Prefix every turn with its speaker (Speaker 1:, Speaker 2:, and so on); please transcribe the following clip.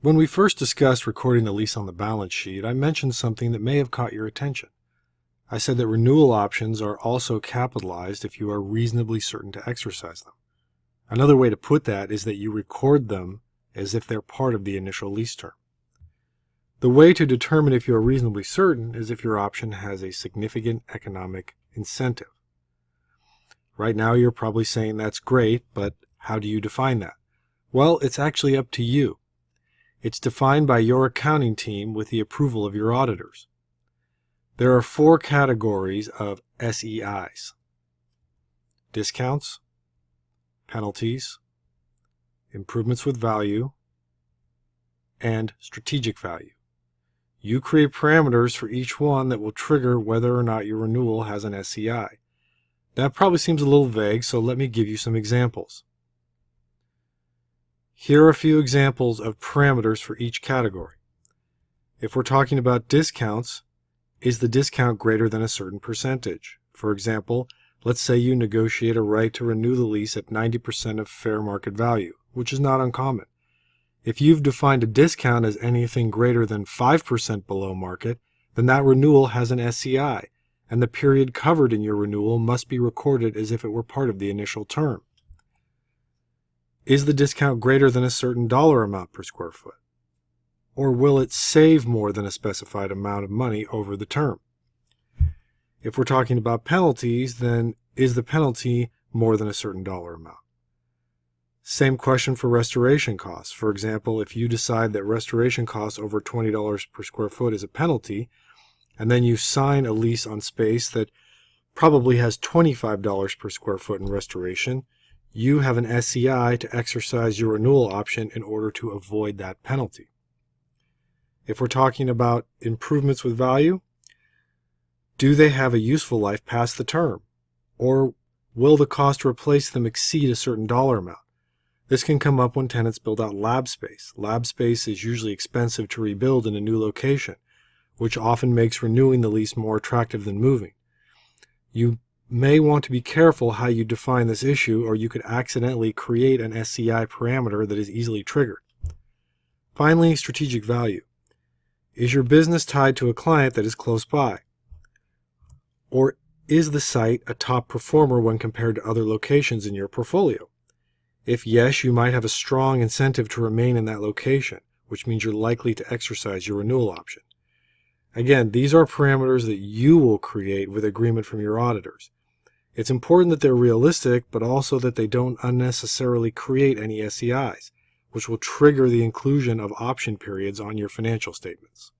Speaker 1: When we first discussed recording the lease on the balance sheet, I mentioned something that may have caught your attention. I said that renewal options are also capitalized if you are reasonably certain to exercise them. Another way to put that is that you record them as if they're part of the initial lease term. The way to determine if you are reasonably certain is if your option has a significant economic incentive. Right now you're probably saying that's great, but how do you define that? Well, it's actually up to you. It's defined by your accounting team with the approval of your auditors. There are 4 categories of SEIs: discounts, penalties, improvements with value, and strategic value. You create parameters for each one that will trigger whether or not your renewal has an SEI. That probably seems a little vague, so let me give you some examples. Here are a few examples of parameters for each category. If we're talking about discounts, is the discount greater than a certain percentage? For example, let's say you negotiate a right to renew the lease at 90% of fair market value, which is not uncommon. If you've defined a discount as anything greater than 5% below market, then that renewal has an SEI, and the period covered in your renewal must be recorded as if it were part of the initial term. Is the discount greater than a certain dollar amount per square foot? Or will it save more than a specified amount of money over the term? If we're talking about penalties, then is the penalty more than a certain dollar amount? Same question for restoration costs. For example, if you decide that restoration costs over $20 per square foot is a penalty, and then you sign a lease on space that probably has $25 per square foot in restoration, you have an SEI to exercise your renewal option in order to avoid that penalty. If we're talking about improvements with value, do they have a useful life past the term? Or will the cost to replace them exceed a certain dollar amount? This can come up when tenants build out lab space. Lab space is usually expensive to rebuild in a new location, which often makes renewing the lease more attractive than moving. You may want to be careful how you define this issue, or you could accidentally create an SEI parameter that is easily triggered. Finally, strategic value. Is your business tied to a client that is close by? Or is the site a top performer when compared to other locations in your portfolio? If yes, you might have a strong incentive to remain in that location, which means you're likely to exercise your renewal option. Again, these are parameters that you will create with agreement from your auditors. It's important that they're realistic, but also that they don't unnecessarily create any SEIs, which will trigger the inclusion of option periods on your financial statements.